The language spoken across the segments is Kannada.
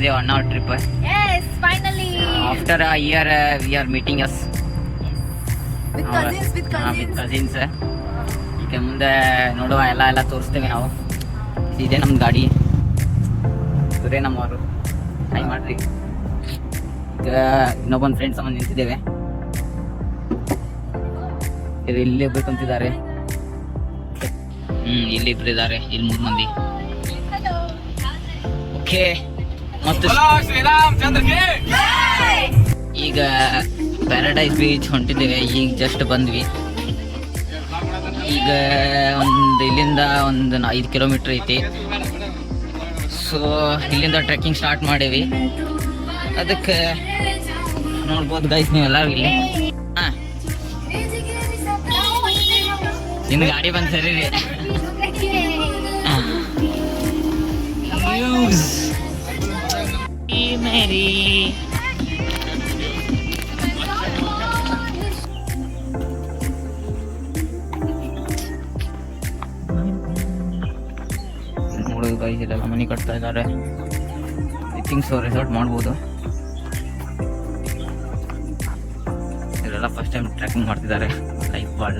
today on our trip. Yes, finally. After a year, we are meeting us. With cousins, with with cousins. cousins. ಈಗ ಮುಂದೆ ನೋಡುವ ಎಲ್ಲ ತೋರಿಸ್ತೇವೆ ನಾವು. ಇದೇ ನಮ್ಮ ಗಾಡಿ, ಇವರೇ ನಮ್ಮವರು. ಹಾಯ್ ಮಾಡ್ರಿ. ಈಗ ಇನ್ನೊಬ್ಬೊಂದು ಫ್ರೆಂಡ್ಸ್ ಅಮ್ಮ ನಿಂತಿದ್ದೇವೆ. ಇಲ್ಲಿ ಬೇಕಂತಿದ್ದಾರೆ. ಇಲ್ಲಿ ಇಬ್ರು ಇದ್ದಾರೆ, ಇಲ್ಲಿ 3 ಮಂದಿ. ಓಕೆ, ಮತ್ತು ಈಗ ಪ್ಯಾರಡೈಸ್ ಬೀಚ್ ಹೊಂಟಿದ್ದೇವೆ. ಈಗ ಜಸ್ಟ್ ಬಂದ್ವಿ. ಈಗ ಇಲ್ಲಿಂದ ಒಂದು 5 ಕಿಲೋಮೀಟರ್ ಐತಿ. ಸೊ ಇಲ್ಲಿಂದ ಟ್ರೆಕ್ಕಿಂಗ್ ಸ್ಟಾರ್ಟ್ ಮಾಡೇವಿ. ಅದಕ್ಕೆ ನೋಡ್ಬೋದು ಗೈಸ್ ನೀವೆಲ್ಲರೂ ಇಲ್ಲಿ. ಹಾಂ, ಇನ್ನು ಗಾಡಿ ಬಂದು ಸರಿ ರೀ. ಮೇರಿ ನೋಡೋದು ಗೈಸ್, ಇಲ್ಲೆಲ್ಲ ಮನೆ ಕಟ್ತಾ ಇದ್ದಾರೆ. ಐ ಥಿಂಕ್ ಸೊ ರೆಸಾರ್ಟ್ ಮಾಡ್ಬೋದು. ಇವರೆಲ್ಲ ಫಸ್ಟ್ ಟೈಮ್ ಟ್ರೆಕ್ಕಿಂಗ್ ಮಾಡ್ತಿದ್ದಾರೆ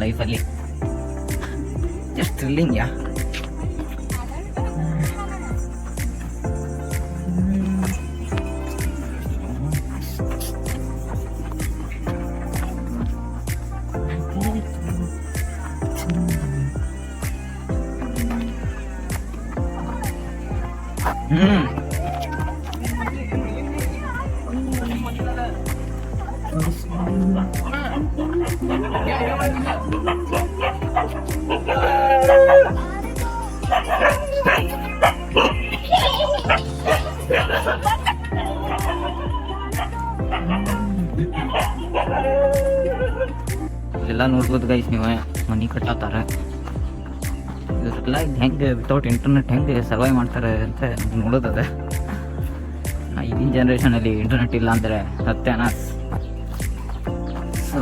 ಲೈಫಲ್ಲಿ. ಜಸ್ಟ್ ಥ್ರಿಲ್ಲಿಂಗ್ ಯಾ. ಇದೆಲ್ಲ ನೋಡ್ಬೋದು ಗೈಸ್ ನೀವು, ಮನೆ ಕಟ್ಟತ್ತಾರ. ಇದೆಲ್ಲ ಹೆಂಗೆ ವಿತೌಟ್ ಇಂಟರ್ನೆಟ್ ಹೆಂಗೆ ಸರ್ವೈವ್ ಮಾಡ್ತಾರೆ ಅಂತ ನೋಡೋದದ. ಈಗಿನ ಜನ್ರೇಷನಲ್ಲಿ ಇಂಟರ್ನೆಟ್ ಇಲ್ಲ ಅಂದರೆ ಸತ್ಯನಾ. ಸೊ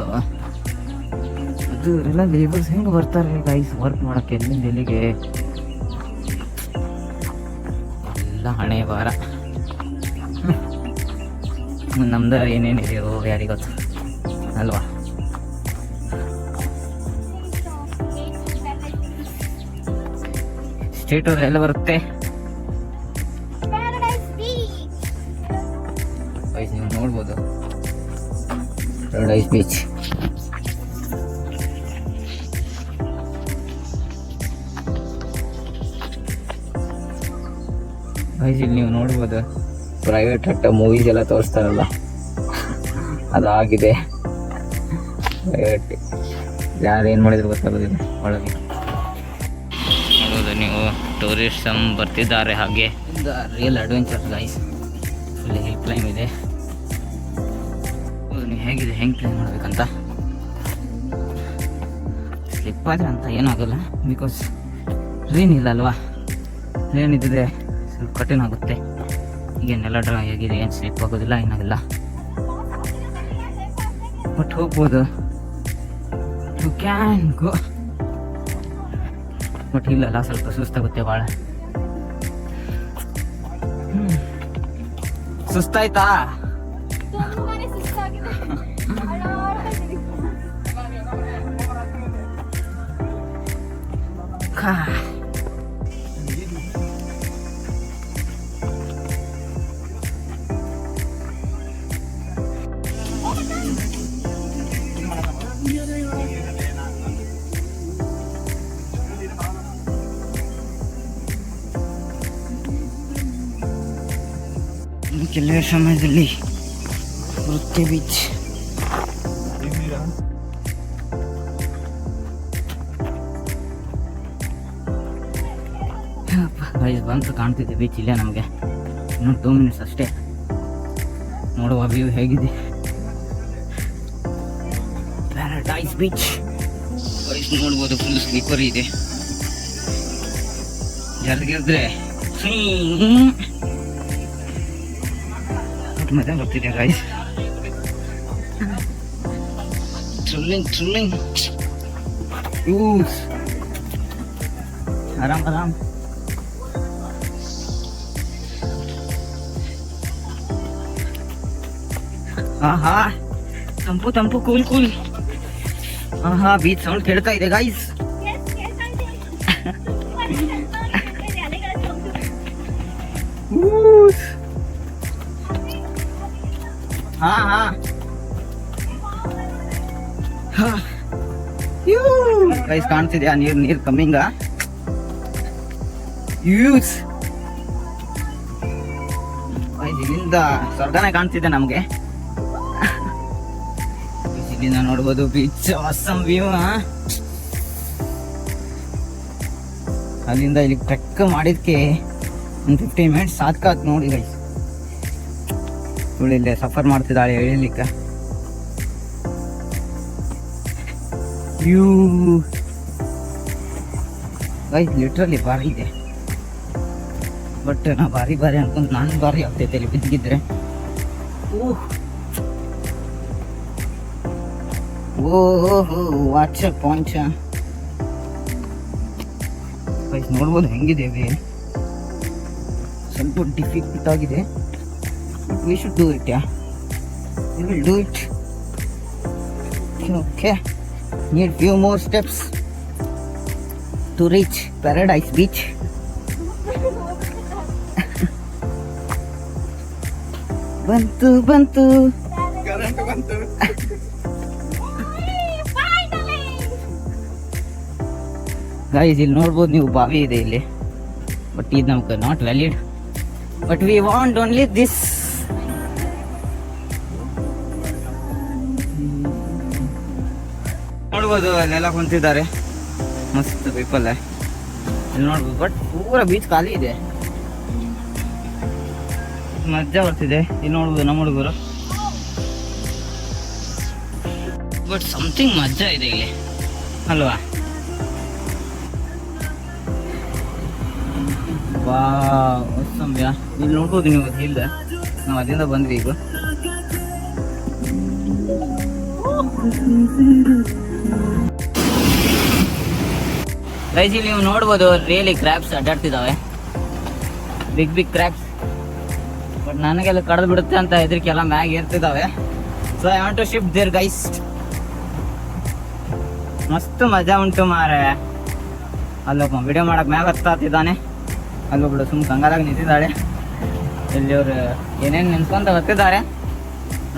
ಅದು ಎಲ್ಲ ಲೇಬರ್ಸ್ ಹೆಂಗೆ ಬರ್ತಾರೆ ಗೈಸ್ ವರ್ಕ್ ಮಾಡೋಕ್ಕೆ ಎಲ್ಲಿಂದ ಎಲ್ಲಿಗೆ. ಎಲ್ಲ ಹಣೆ ಬಾರ. ನಮ್ದು ಏನೇನಿದೆಯೋ ಯಾರಿಗೊತ್ತು ಅಲ್ವಾ. ಸ್ಟೇಟ್ ಎಲ್ಲ ಬರುತ್ತೆ ಗೈಸ್, ನೀವು ನೋಡ್ಬೋದು ಪ್ಯಾರಡೈಸ್ ಬೀಚ್. ಗೈಸ್ ಇಲ್ಲಿ ನೀವು ನೋಡ್ಬೋದು ಪ್ರೈವೇಟ್ ಹಟ್ಟ ಮೂವೀಸ್ ಎಲ್ಲ ತೋರಿಸ್ತಾರಲ್ಲ ಅದಾಗಿದೆ. ಪ್ರೈವೇಟ್ ಯಾರು ಏನು ಮಾಡಿದ್ರು ಗೊತ್ತಾಗೋದಿಲ್ಲ. ಒಳಗೆ ನೋಡೋದು ನೀವು, ಟೂರಿಸ್ಟಮ್ ಬರ್ತಿದ್ದಾರೆ. ಹಾಗೆ real adventure guys. Full hill climb ಇದೆ. ನೀವು ಹೇಗಿದೆ ಹೆಂಗೆ ಕ್ಲೈಮ್ ಮಾಡಬೇಕಂತ. ಸ್ಲಿಪ್ ಆದರೆ ಅಂತ ಏನಾಗಲ್ಲ, ಬಿಕಾಸ್ ರೇನ್ ಇಲ್ಲ ಅಲ್ವಾ. ರೇನ್ ಇದ್ದಿದ್ರೆ ಸ್ವಲ್ಪ ಕಠಿಣ ಆಗುತ್ತೆ. ಈಗೇನೆಲ್ಲ ಡ್ರೈ ಆಗಿದೆ, ಏನು ಸ್ಲಿಪ್ ಆಗೋದಿಲ್ಲ, ಏನಾಗಿಲ್ಲ. ಬಟ್ ಹೋಗ್ಬೋದು, ಯು ಕ್ಯಾನ್ ಗೋ. ಬಟ್ ಇಲ್ಲಲ್ಲ, ಸ್ವಲ್ಪ ಸುಸ್ತಾಗುತ್ತೆ ಭಾಳ. ಸುಸ್ತಾಯ್ತಾ? ಕೆಲವೇ ಸಮಯದಲ್ಲಿ ಬರುತ್ತೆ ಬೀಚ್. ಬಂತು ಕಾಣ್ತಿದೆ ಬೀಚ್ ಇಲ್ಲೇ ನಮಗೆ. ಇನ್ನೂ 2 ಮಿನಿಟ್ಸ್ ಅಷ್ಟೇ. ನೋಡುವ ವ್ಯೂ ಹೇಗಿದೆ. ಪ್ಯಾರಡೈಸ್ ಬೀಚ್ ನೋಡ್ಬೋದು, ಫುಲ್ ಸ್ಲೀಪರ್ ಇದೆ. ಜಲ್ದಿದ್ರೆ ಮಜಾ ಬರ್ತಿದೆ ಗೈಸ್. ಥ್ರಿಲ್ಲಿಂಗ್ ಆರಾಮ್ ಆಹಾ ತಂಪು ತಂಪು ಕೂಲ್ ಕೂಲ್. ಆಹಾ ಬೀಚ್ ಸೌಂಡ್ ಕೇಳ್ತಾ ಇದೆ guys. Yes, yes, I did. ತುಂಬಾ ಇದೆ, ಅಲೆಗಳ sound. ಹಾ ಹಾ ಗೈಸ್ ಕಾಣ್ತಿದ್ಯಾ ನೀರ್ ಕಮ್ಮಿಂಗ ಯೂಸ್ ಇಲ್ಲಿಂದ ಸ್ವರ್ಗನೇ ಕಾಣ್ತಿದೆ ನಮ್ಗೆ. ಇಲ್ಲಿಂದ ನೋಡ್ಬೋದು ಬೀಚ್ ಆಸಮ್ ವ್ಯೂ. ಅಲ್ಲಿಂದ ಇಲ್ಲಿ ಟ್ರೆಕ್ ಮಾಡಿದ್ಕೆ ಒಂದು 15 ಮಿನಿಟ್ಸ್ ಸಾಕಾತ್ ನೋಡಿ ಗೈಸ್. ಇಲ್ಲೇ ಸಫರ್ ಮಾಡ್ತಿದ್ದಾಳೆ ಎಳಿಲಿಕ್ಕೆ. ಗೈಸ್ ಲಿಟ್ರಲಿ ಭಾರಿ ಇದೆ, ಬಟ್ ನಾ ಭಾರಿ ಅನ್ಕೊಂಡ್ ನಾನು ಭಾರಿ ಆಗ್ತೈತೆ ಇಲ್ಲಿ ಬಿದ್ದಿದ್ರೆ. ಓಹೋ ವಾಚ ಪಾಂಚ ಗೈಸ್ ನೋಡ್ಬೋದು ಹೆಂಗಿದೆ. ಸ್ವಲ್ಪ ಡಿಫಿಕಲ್ಟ್ ಆಗಿದೆ. We should do it, yeah. We will do it. Okay. Need few more steps to reach Paradise Beach. ಬಂತು ಕರೆಂಟ್ ಬಂತು. ಗೈಸ್ ಇಲ್ಲಿ ನೋಡ್ಬೋದು ನೀವು, ಬಾವಿ ಇದೆ ಇಲ್ಲಿ, ಬಟ್ ಇದು ನಮ್ಗೆ not valid. But we want only this. ನೋಡ್ಬೋದು ಅಲ್ಲೆಲ್ಲ ಕುಂತಿದ್ದಾರೆ ಮಸ್ತ್ ಪೀಪಲ್ ಇಲ್ಲಿ ನೋಡ್ಬೋದು. ಬಟ್ ಪೂರ ಬೀಚ್ ಖಾಲಿ ಇದೆ, ಮಜಾ ಬರ್ತಿದೆ. ಇಲ್ಲಿ ನೋಡ್ಬೋದು ನಮ್ಮ ಹುಡುಗರು, ಬಟ್ ಸಮಥಿಂಗ್ ಮಜಾ ಇದೆ ಇಲ್ಲಿ ಅಲ್ವಾ. ವಾ ಸಮಯ ಇಲ್ಲಿ ನೋಡ್ಬೋದು ನೀವು. ಇಲ್ಲ ನಾವು ಅಲ್ಲಿಂದ ಬಂದ್ವಿ ಈಗ. ಗೈಸ್ ಇಲ್ಲಿ ನೀವು ನೋಡ್ಬೋದು ರಿಯಲಿ ಕ್ರ್ಯಾಬ್ಸ್ ಅಡ್ಡಾಡ್ತಿದ್ದಾವೆ, ಬಿಗ್ ಬಿಗ್ ಕ್ರ್ಯಾಬ್ಸ್. ಬಟ್ ನನಗೆಲ್ಲ ಕಡ್ದು ಬಿಡುತ್ತೆ ಅಂತ ಹೆದರಿಕೆಲ್ಲ ಮ್ಯಾಗ್ ಏರ್ತಿದ್ದಾವೆ. So I want to shift there guys. ಮಸ್ತ್ ಮಜಾ ಉಂಟು ಮಾರೆ. ಅಲ್ಲೊಬ್ಬ ವಿಡಿಯೋ ಮಾಡಕ್ ಮ್ಯಾಗ ಹತ್ತಿದ್ದಾನೆ, ಅಲ್ಲೊಬ್ಳು ಸುಮ್ ಕಂಗಾಲಾಗಿ ನಿಂತಿದ್ದಾಳೆ. ಇಲ್ಲಿ ಅವ್ರು ಏನೇನು ನಿಂತ್ಕೊಂತ ಬರ್ತಿದ್ದಾರೆ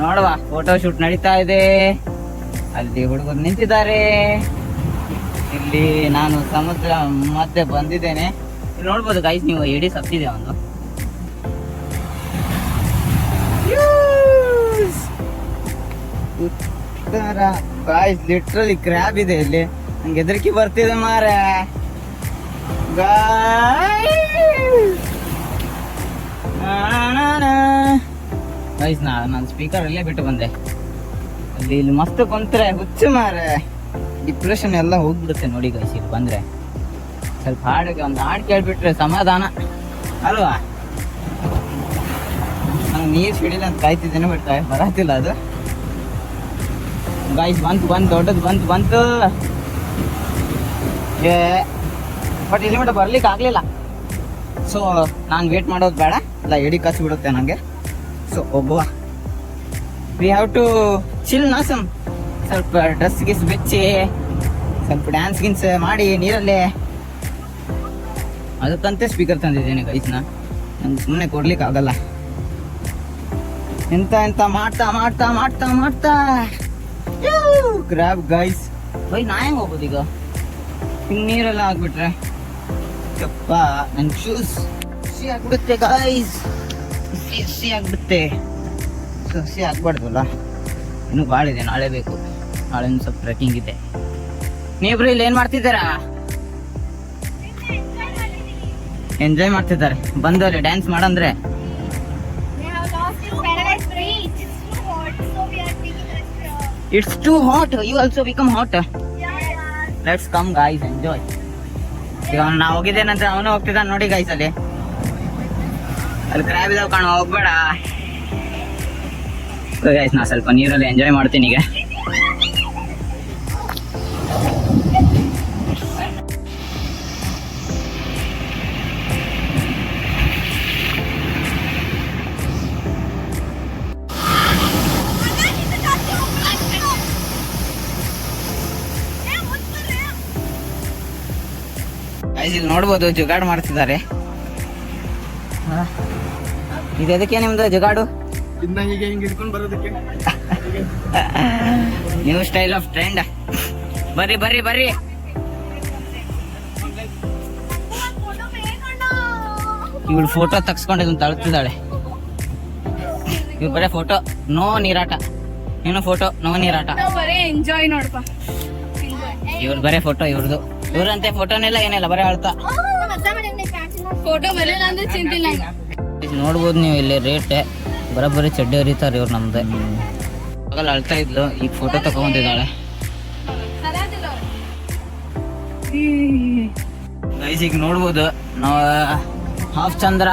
ನೋಡುವ. ಫೋಟೋ ಶೂಟ್ ನಡೀತಾ ಇದೆ, ಅಲ್ಲಿ ಹುಡುಗರು ನಿಂತಿದ್ದಾರೆ. ಇಲ್ಲಿ ನಾನು ಸಮುದ್ರ ಮಧ್ಯೆ ಬಂದಿದ್ದೇನೆ. ಇಲ್ಲಿ ನೋಡ್ಬೋದು ಗೈಸ್ ನೀವು, ಎಡಿ ಸತ್ತಿದೆ ಒಂದು. ಗೈಸ್ ಲಿಟ್ರಲಿ ಕ್ರ್ಯಾಬ್ ಇದೆ ಇಲ್ಲಿ. ನಂಗೆ ಹೆದರಿಕೆ ಬರ್ತಿದೆ ಮಾರೆ. ಗೈಸ್ ನಾನು ಸ್ಪೀಕರ್ ಅಲ್ಲೇ ಬಿಟ್ಟು ಬಂದೆ. ಅಲ್ಲಿ ಇಲ್ಲಿ ಮಸ್ತ್ ಕುಂತ್ರೆ ಹುಚ್ಚು ಮಾರೆ, ಡಿಪ್ರೆಷನ್ ಎಲ್ಲ ಹೋಗ್ಬಿಡುತ್ತೆ ನೋಡಿ ಗೈಸ್. ಇಲ್ಲಿ ಬಂದ್ರೆ ಸ್ವಲ್ಪ ಹಾಡಿಗೆ ಒಂದು ಹಾಡು ಕೇಳ್ಬಿಟ್ರೆ ಸಮಾಧಾನ ಅಲ್ವಾ. ನಂಗೆ ನೀರು ಸಿಡಿಲ್ಲ ಅಂತ ಕಾಯ್ತಿದ್ದೇನೆ, ಬಟ್ ಬರತ್ತಿಲ್ಲ ಅದು. ಗೈಸ್ ಬಂತು ದೊಡ್ಡದು ಬಂತು. ಬಟ್ ಇಲ್ಲಿ ಮಟ್ಟ ಬರ್ಲಿಕ್ಕೆ ಆಗ್ಲಿಲ್ಲ. ಸೊ ನಾನು ವೇಟ್ ಮಾಡೋದು ಬೇಡ, ಇಲ್ಲ ಎಡಿ ಕಸಿ ಬಿಡುತ್ತೆ ನನಗೆ. ಸೊ ಒಬ್ಬ ವಿ ಹ್ಯಾವ್ ಟು ಚಿಲ್ ನಾ ಸ್ವಲ್ಪ ಡ್ರೆಸ್ ಗಿಸ್ ಬೆಚ್ಚಿ ಸ್ವಲ್ಪ ಡ್ಯಾನ್ಸ್ ಗಿನ್ಸ್ ಮಾಡಿ ನೀರಲ್ಲೇ. ಅದಕ್ಕಂತೆ ಸ್ಪೀಕರ್ ತಂದಿದ್ದೇನೆ ಗೈಸ್ನ, ನಂಗೆ ಸುಮ್ಮನೆ ಕೊಡ್ಲಿಕ್ಕೆ ಆಗಲ್ಲ. ಎಂತ ಮಾಡ್ತಾ ಗ್ರಾಬ್ ಗೈಸ್. ನಾ ಹೆಂಗೆ ಹೋಗೋದು ಈಗ? ಹಿಂಗೆ ನೀರೆಲ್ಲ ಆಗ್ಬಿಟ್ರೆ ಯಪ್ಪ ನನ್ನ ಶೂಸ್ ಹಸಿ ಆಗ್ಬಿಡುತ್ತೆ ಗೈಸ್. ಹಸಿ ಆಗ್ಬಿಡುತ್ತೆ. ಹಸಿ ಆಗ್ಬಾರ್ದಲ್ಲ, ಇನ್ನೂ ಭಾಳ ಇದೆ. ನಾಳೆ ಬೇಕು, ನಾಳೆ ಸ್ವಲ್ಪ ಟ್ರೆಕ್ಕಿಂಗ್ ಇದೆ. ನೀವಿಬ್ರು ಇಲ್ಲಿ ಏನ್ ಮಾಡ್ತಿದ್ದೀರಾ? ಎಂಜಾಯ್ ಮಾಡ್ತಿದ್ದಾರೆ. ಬಂದವ್ರೆ dance ಮಾಡಂದ್ರೆ. It's too hot. You also become hot. Let's come guys, enjoy. ಈಗ ನಾ ಹೋಗಿದ್ದೇನಂತ ಅವನು ಹೋಗ್ತಿದ್ದಾನೆ ನೋಡಿ ಗೈಸ್. ಅಲ್ಲಿ ಕ್ರ್ಯಾಬ್ ಇದಾವ ಕಾಣ, ಹೋಗ್ಬೇಡ ಗೈಸ್. ನಾ ಸ್ವಲ್ಪ ನೀರಲ್ಲಿ ಎಂಜಾಯ್ ಮಾಡ್ತೀನಿ ಈಗ. ಗೈಸ್ ಇಲ್ಲಿ ನೋಡ್ಬೋದು ಜುಗಾಡು ಮಾಡ್ತಿದ್ದಾರೆ. ಇದು ಎದಕ್ಕೆ ನಿಮ್ದು ಜುಗಾಡು? ಇದನ್ನ ಹೀಗೆ ಹಿಂಗೆ ಹಿಡ್ಕೊಂಡು ಬರೋದಕ್ಕೆ. New style of trend. ಬರ್ರಿ ಬರ್ರಿ ಬರ್ರಿ. ಇವಳು ಫೋಟೋ ತಗ್ಸ್ಕೊಂಡು ಇದನ್ನ ತಳ್ತಿದ್ದಾಳೆ. ಇವ್ರು ಬರೀ ಫೋಟೋ, ನೋ ನೀರಾಟ. ನೀನು ಫೋಟೋ, ನೋ ನೀರಾಟ. ಬರೀ ಎಂಜಾಯ್ ನೋಡಪ್ಪ. ಇವ್ರು ಬರೇ ಫೋಟೋ ಇವ್ರದ್ದು. ಇವ್ರಂತೆ ಫೋಟೋನೆಲ್ಲ ಏನಿಲ್ಲ, ಬರೀ ಅಳ್ತಾ. ಫೋಟೋ ಬರಲಿಲ್ಲ ಅಂದ್ರೆ ಚಿಂತಿಲ್ಲ. ನೋಡ್ಬೋದು ನೀವು ಇಲ್ಲಿ ರೇಟ್ ಬರೋಬ್ಬರಿ ಚಡ್ಡಿ ಹರಿತಾರೆ ಇವ್ರು ನಮ್ದೆ. ಆಗಲ್ಲ ಅಳ್ತಾ ಇದ್ಲು, ಈಗ ಫೋಟೋ ತಗೊಂಡಿದ್ದಾಳೆ. ಗೈಸ್ ಈಗ ನೋಡ್ಬೋದು ನಾವು ಹಾಫ್ ಚಂದ್ರ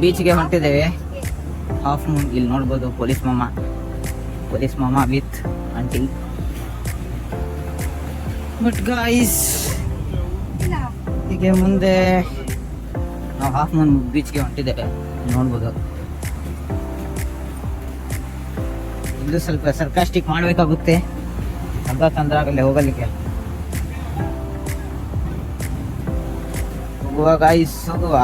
ಬೀಚ್ಗೆ ಹೊಂಟಿದ್ದೇವೆ. ಹಾಫ್ ಮೂನ್ ಇಲ್ಲಿ ನೋಡ್ಬೋದು ಪೊಲೀಸ್ ಮಾಮ ವಿತ್ ಆಂಟಿ. ಬಟ್ ಗೈಸ್ ಹೀಗೆ ಮುಂದೆ ನಾವು ಹಾಫ್ ಮೂನ್ ಬೀಚ್ಗೆ ಹೊಂಟಿದ್ದೇವೆ. ನೋಡ್ಬೋದು ಇದು ಸ್ವಲ್ಪ ಸರ್ಕಾಸ್ಟಿಕ್ ಮಾಡಬೇಕಾಗುತ್ತೆ, ಅಂತ ತೊಂದರೆ ಆಗಲ್ಲ ಹೋಗಲಿಕ್ಕೆ. ಹೋಗುವ ಗಾಯ್ಸ್, ಹೋಗುವ.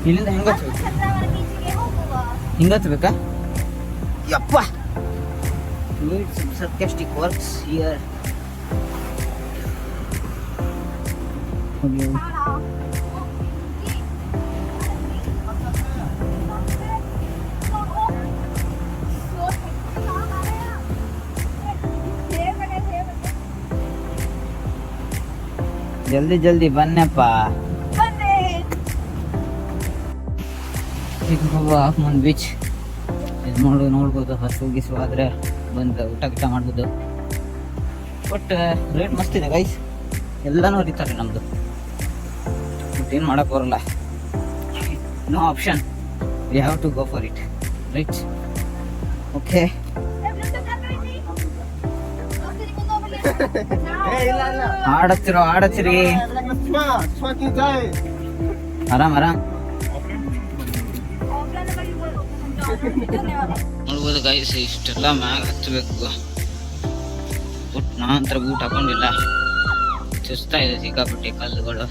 ಇಲ್ಲಿಂದ ಹಿಂಗತ್ಬೇಕಾ? ಯಪ್ಪ, need some sarcastic works here. Okay. ಜಲ್ದಿ ಬನ್ನಪ್ಪ. ಈಗ ಹೋಗುವ ಹಾಫ್ ಮೂನ್ ಬೀಚ್. ಇದು ನೋಡ್ಬೋದು ಹಸು ಗಿಸು ಆದ್ರೆ ಬಂದು ಊಟ ಮಾಡ್ಬೋದು. ಬಟ್ ರೇಟ್ ಮಸ್ತ್ ಇದೆ ಗೈಸ್, ಎಲ್ಲಾನು ಹರಿತಾರೆ ನಮ್ದು. ಬಟ್ ಏನು ಮಾಡಕ್ ಬರಲ್ಲ, no option, we have to go for it, right? Okay, ಆಡಚ್ಚಿರಿ ಆರಾಮ್. ನೋಡ್ಬೋದು ಗೈಸ್, ಇಷ್ಟೆಲ್ಲ ಮ್ಯಾಗ ಹಚ್ಚಬೇಕು. ಬಟ್ ನಾನಂತರ ಬೂಟ್ ಹಾಕೊಂಡಿಲ್ಲ, ಚುಸ್ತಾ ಇದೆ ಸಿಕ್ಕಾಪಟ್ಟೆ ಕಲ್ಲುಗಳು.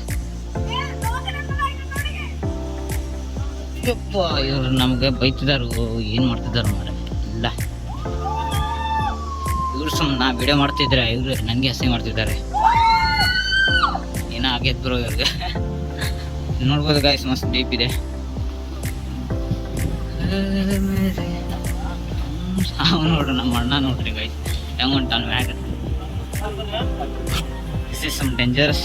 ಯಪ್ಪ, ಇವ್ರು ನಮ್ಗೆ ಬೈತಿದಾರು, ಏನ್ ಮಾಡ್ತಿದಾರು ಮಾರ ಇಲ್ಲ. ಇವ್ರು ನಾ ವಿಡಿಯೋ ಮಾಡ್ತಿದ್ರೆ ಇವ್ರು ನನಗೆ ಹಸಿ ಮಾಡ್ತಿದ್ದಾರೆ. ಏನೋ ಆಗೈತ್ ಬ್ರೋ ಇವ್ರಿಗೆ. ನೋಡ್ಬೋದು ಗೈಸ್, ಮಸ್ತ್ ಡೀಪ್ ಇದೆ. ನೋಡ್ರಿ ನಮ್ಮ ಅಣ್ಣ ನೋಡ್ರಿ ಗೈಸ್ ಹೆಂಗ್ ಹೊಂಟಾನ ಮ್ಯಾಗ. ದಿಸ್ ಇಸ್ ಸಮ್ ಡೇಂಜರಸ್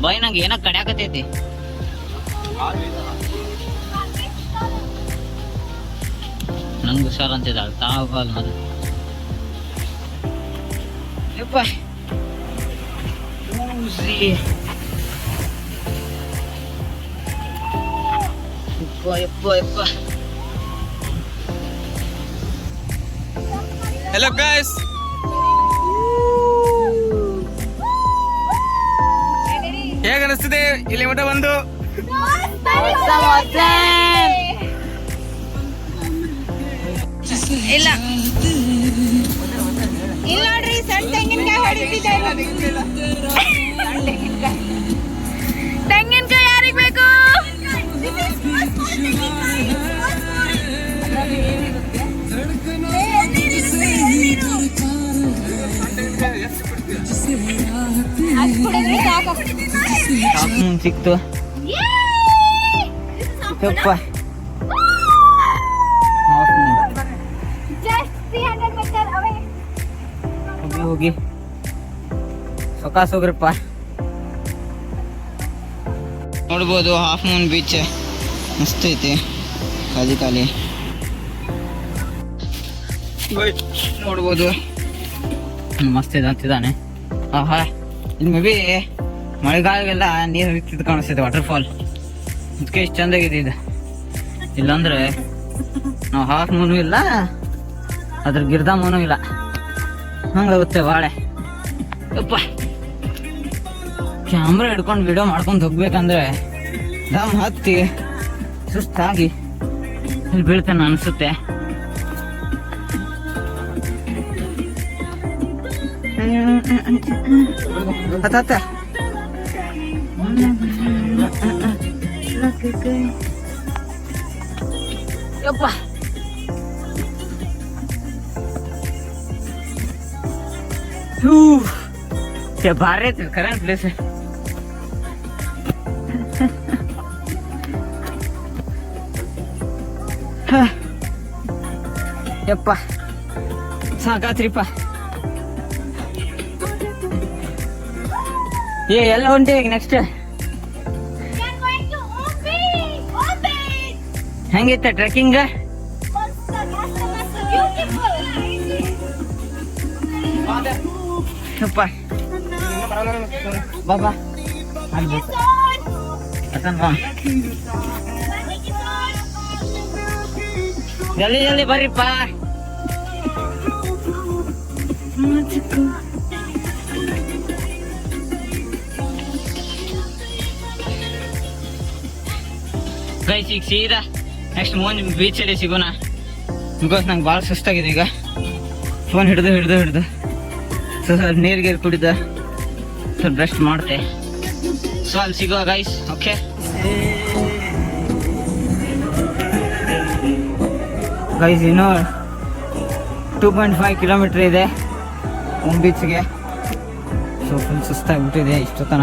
ಬಾಯ್. ನಂಗೆ ಏನೋ ಕಡ್ಯಾಕತೈತಿ. ನಂಗೆ ಹುಷಾರ್ ಅಂತಿದ್ದಾಳೆ, ತಾವಲ್ಲ ನಾನು. ಯಪ್ಪ ಯಪ್ಪ. Hello guys. ಹೇಗೆ ಅನಿಸ್ತಿದೆ ಇಲ್ಲಿ ಮಠ ಬಂದು? ಇಲ್ಲ ನೋಡ್ರಿ, ಸಣ್ಣ ತೆಂಗಿನಕಾಯಿ ಹೊಡಿತಿದ್ದಾರೆ. ತೆಂಗಿನಕಾಯಿ ಯಾರಿಗ್ ಬೇಕು? ಸಿಕ್ತು. ಹೋಗಿ ಸೊಕಾಸ್ ಹೋಗ್ರಪ್ಪ. ನೋಡ್ಬೋದು ಹಾಫ್ ಮೂನ್ ಬೀಚ್ ಮಸ್ತ್ ಐತಿ, ಖಾಲಿ. ನೋಡ್ಬೋದು ಮಸ್ತ್ ಇದೆ ಅಂತಿದ್ದಾನೆ. ಆಹಾ, ಇಲ್ಲಿ ಮೇ ಬಿ ಮಳೆಗಾಲಗೆಲ್ಲ ನೀರು ಹರಿತಿದ್ದು ಕಾಣಿಸ್ತೈತೆ, ವಾಟರ್ಫಾಲ್. ಇದಕ್ಕೆ ಎಷ್ಟು ಚಂದಾಗಿದೆ ಇದು. ಇಲ್ಲಾಂದ್ರೆ ನಾವು ಹಾಫ್ ಮೂನು ಇಲ್ಲ, ಅದ್ರ ಗಿರ್ದ ಮೂನು ಇಲ್ಲ, ಹಂಗಾಗುತ್ತೆ ಬಾಳೆ. ಯಪ್ಪ, ಕ್ಯಾಮ್ರಾ ಹಿಡ್ಕೊಂಡು ವಿಡಿಯೋ ಮಾಡ್ಕೊಂಡು ಹೋಗ್ಬೇಕಂದ್ರೆ ದಮ್ ಹತ್ತಿ ಸುಸ್ತಾಗಿ ಇಲ್ಲಿ ಬೀಳ್ತಾನೆ ಅನಿಸುತ್ತೆ. ಹತ್ತ ಯಪ್ಪ ಭಾರಿ ಐತಿ ಕರೆಂಟ್ ಪ್ಲೇಸ್. ಯಪ್ಪ ಸಾಕಾತ್ರಿಪ್ಪ. ಎಲ್ಲ ಹೊಂಟಿ ಈಗ next We are going to Orbit. ಹೆಂಗಿತ್ತ ಟ್ರೆಕ್ಕಿಂಗ್? Beautiful. ಯಪ್ಪ ಬಾಬಾ ಅಲ್ಲಿ ಬಾ. ಜಲ್ದಿ ಜಲ್ದಿ ಬರ್ರಿಪ್ಪ. ಗೈಸ್ ಈಗ ಸೀದಾ ನೆಕ್ಸ್ಟ್ ಮುಂದೆ ಬೀಚಲ್ಲಿ ಸಿಗೋಣ. ಬಿಕಾಸ್ ನಂಗೆ ಭಾಳ ಸುಸ್ತಾಗಿದೆ ಈಗ. ಫೋನ್ ಹಿಡ್ದು ಸ್ವಲ್ಪ ನೀರಿಗೆ ಕುಡಿದ ಸ್ವಲ್ಪ ರೆಸ್ಟ್ ಮಾಡ್ತೆ. ಸೊ ಅಲ್ಲಿ ಸಿಗುವ ಗೈಸ್. ಓಕೆ ಗೈಸ್ ಇನ್ನೂ 2.5 ಕಿಲೋಮೀಟ್ರ್ ಇದೆ ಓಮ್ ಬೀಚ್ಗೆ. ಸೊ ಫುಲ್ ಸುಸ್ತಾಗ್ಬಿಟ್ಟಿದೆ ಇಷ್ಟೊತ್ತನ.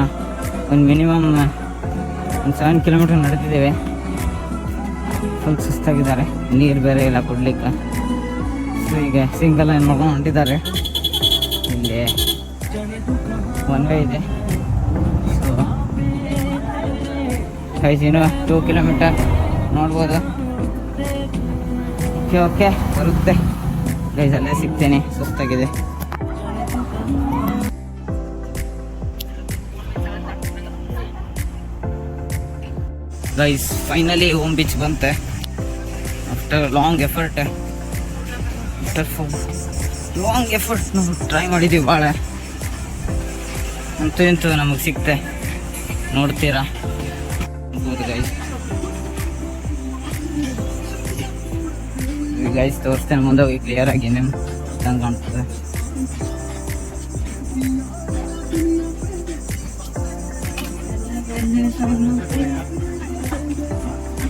ಒಂದು ಮಿನಿಮಮ್ ಒಂದು 7 ಕಿಲೋಮೀಟ್ರ್ ನಡೆದಿದ್ದೇವೆ. ಫುಲ್ ಸುಸ್ತಾಗಿದ್ದಾರೆ, ನೀರು ಬೇರೆ ಇಲ್ಲ ಕುಡ್ಲಿಕ್ಕೆ. ಸೊ ಈಗ ಸಿಂಗಲ್ ಲೈನ್ ಮಾಡ್ಕೊಂಡು ಹೊಂಟಿದ್ದಾರೆ. ಇಲ್ಲಿ ಒನ್ ವೇ ಇದೆ. ಸೊ ಗೈಸ್ ಇನ್ನೂ 2 ಕಿಲೋಮೀಟರ್ ನೋಡ್ಬೋದು. ಓಕೆ ಬರುತ್ತೆ ಗೈಸ್, ಅಲ್ಲೇ ಸಿಗ್ತೇನೆ. ಸುಸ್ತಾಗಿದೆ. ಗೈಸ್ ಫೈನಲಿ ಓಮ್ ಬೀಚ್ ಬಂತೆ. ಆಫ್ಟರ್ ಲಾಂಗ್ ಎಫರ್ಟ್ ನಾವು ಟ್ರೈ ಮಾಡಿದ್ದೀವಿ ಭಾಳ. ಅಂತೂ ಇಂತೂ ನಮಗೆ ಸಿಕ್ತೆ, ನೋಡ್ತೀರಾ ಗೈಸ್. ಗೈಸ್ ತೋರಿಸ್ತೇನೆ ಮುಂದೆ ಹೋಗಿ ಕ್ಲಿಯರ್ ಆಗಿ ನಿಮ್ಗೆ ಹಂಗೆ ಕಾಣ್ತದೆ.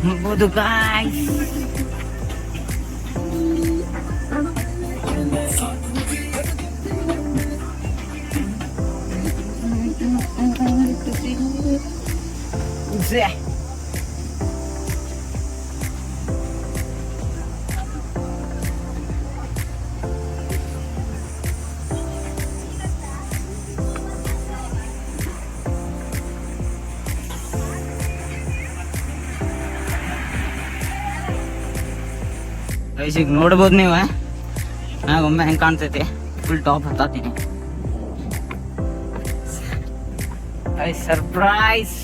ನೋಡ್ಬೋದು ಗೈಸ್. ಈಗ ನೋಡ್ಬೋದು ನೀವು, ಒಮ್ಮೆ ಹೆಂಗೆ ಕಾಣ್ತೈತಿ. ಫುಲ್ ಟಾಪ್ ಹತ್ತೀನಿ. ಸರ್ಪ್ರೈಸ್.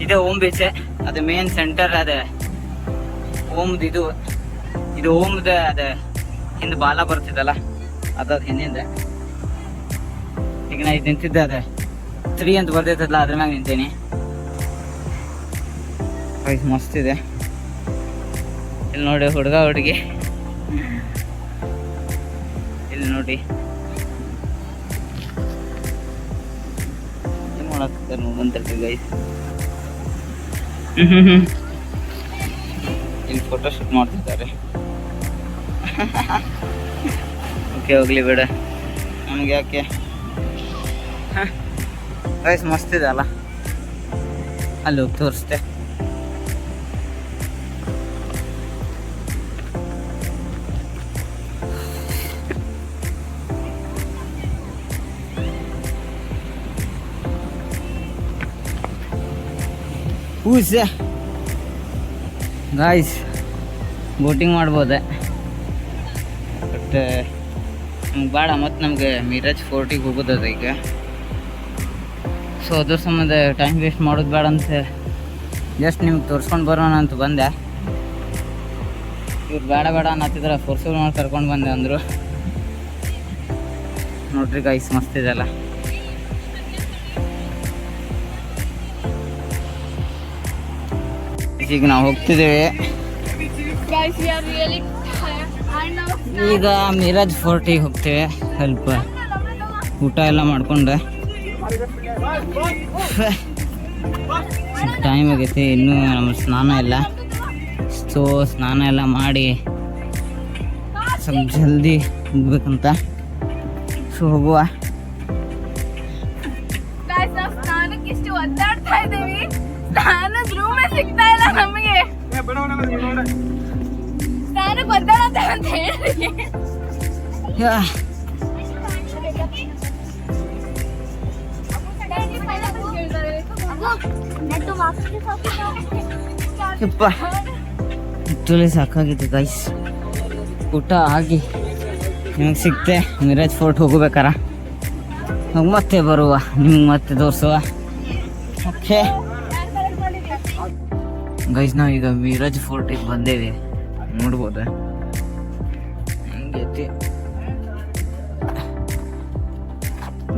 ಇದು ಓಮ್ ಬೀಚ್, ಅದು ಮೇನ್ ಸೆಂಟರ್. ಅದ ಓಮ್ದು ಇದು ಓಮ್ದ ಅದ ಹಿಂದೆ ಬಾಲ ಬರ್ತಿದ್ದಲ್ಲ, ಅದ ಹಿಂದಿಂದ. ಈಗ ನಾ ಇದು ನಿಂತಿದ್ದೆ, ಅದ 3 ಅಂತ ಬರ್ದೈತಲ್ಲ, ಅದ್ರ ಮ್ಯಾಗ ನಿಂತೀನಿ. ಮಸ್ತ್ ಇದೆ. ಇಲ್ಲಿ ನೋಡಿ ಹುಡುಗ ಹುಡುಗಿ, ಇಲ್ಲಿ ನೋಡಿ ಏನ್ ಮಾಡಾಕ್ತಾರೆ ನೋಡಂತ ಗೈಸ್. ಇಲ್ಲಿ ಫೋಟೋ ಶೂಟ್ ಮಾಡ್ತಿದ್ದಾರೆ. ಓಕೆ ಹೋಗ್ಲಿ ಬೇಡ, ನಮ್ಗೆ ಯಾಕೆ. ಗೈಸ್ ಮಸ್ತ್ ಇದೆ ಅಲ್ಲ, ಅಲ್ಲಿ ಹೋಗಿ ತೋರಿಸ್ತೆ. ಗಾಯ್ಸ್ ಬೋಟಿಂಗ್ ಮಾಡ್ಬೋದೆ, ಬಟ್ ನಮ್ಗೆ ಬೇಡ. ಮತ್ತು ನಮ್ಗೆ ಮಿರಾಜ್ ಫೋರ್ಟಿಗೆ ಹೋಗೋದದ ಈಗ. ಸೊ ಅದ್ರ ಸಂಬಂಧ ಟೈಮ್ ವೇಸ್ಟ್ ಮಾಡೋದು ಬೇಡ ಅಂತ ಜಸ್ಟ್ ನಿಮ್ಗೆ ತೋರಿಸ್ಕೊಂಡು ಬರೋಣ ಅಂತ ಬಂದೆ. ಇವ್ರು ಬೇಡ ಅನ್ನತ್ತಿದ್ರೆ ಫೋರ್ಸಲ್ ಮಾಡಿ ಕರ್ಕೊಂಡು ಬಂದೆ ಅಂದರು. ನೋಡ್ರಿ ಗಾಯ್ಸ್ ಮಸ್ತ್ ಇದೆ ಅಲ್ಲ. ಈಗ ನಾವು ಹೋಗ್ತಿದ್ದೇವೆ. Guys, we are really tired. And now ಈಗ ಮಿರಾಜ್ ಫೋರ್ಟಿಗೆ ಹೋಗ್ತೇವೆ. ಸ್ವಲ್ಪ ಊಟ ಎಲ್ಲ ಮಾಡ್ಕೊಂಡೆ ಟೈಮ್ ಆಗೈತಿ, ಇನ್ನೂ ನಮ್ಮ ಸ್ನಾನ ಇಲ್ಲ. ಸೊ ಸ್ನಾನ ಎಲ್ಲ ಮಾಡಿ ಸ್ವಲ್ಪ ಜಲ್ದಿ ಹೋಗ್ಬೇಕಂತ. ಸೊ ಹೋಗುವ. Guys, ನಾವು ಸ್ನಾನಕ್ಕೆ ಇಷ್ಟು ಒದ್ದಾಡ್ತಾ ಇದ್ದೀವಿ, ಸ್ನಾನದ ರೂಮೇ ಸಿಗ್ತಾ ಇಲ್ಲ ನಮಗೆ. ಸ್ನಾನಕ್ಕೆ ಒದ್ದಾಡತ್ತೆ ಅಂತ ಹೇಳಿ ಇಷ್ಟೊಳ್ಳೆ ಸಾಕಾಗಿತ್ತು ಗೈಸ್. ಊಟ ಆಗಿ ನಿಮಗೆ ಸಿಗ್ತೆ ಮಿರಾಜ್ ಫೋರ್ಟ್ ಹೋಗ್ಬೇಕಾರ, ಮತ್ತೆ ಬರುವ ನಿಮ್ಗೆ ಮತ್ತೆ ತೋರಿಸುವ. ಓಕೆ ಗೈಸ್, ನಾವೀಗ ಮಿರಾಜ್ ಫೋರ್ಟಿಗೆ ಬಂದೇವಿ, ನೋಡ್ಬೋದು ಹಂಗೈತಿ.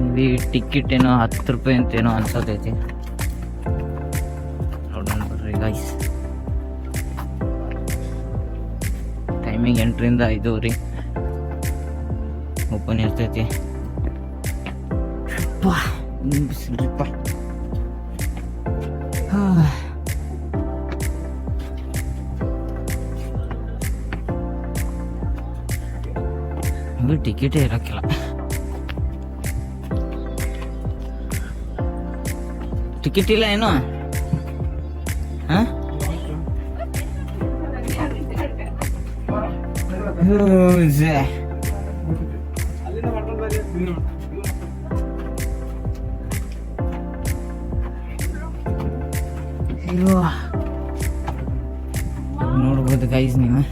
ಇಲ್ಲಿ ಟಿಕೆಟ್ ಏನೋ 10 ರೂಪಾಯಿ ಅಂತೇನೋ ಅನ್ಸತೈತಿ, ನೋಡೋಣ ಬರ್ರಿ ಗೈಸ್. ಟೈಮಿಂಗ್ 8ರಿಂದ 5 ಓಪನ್ ಇರ್ತೈತಿ. ಬಿಸಿಲ್ರಿಪ್ಪ. ಟಿಕೆಟೇ ಇರಕ್ಕಿಲ್ಲ. ಟಿಕೆಟ್ ಇಲ್ಲ ಏನು? ನೋಡ್ಬೋದು ಗೈಸ್ ನೀವು.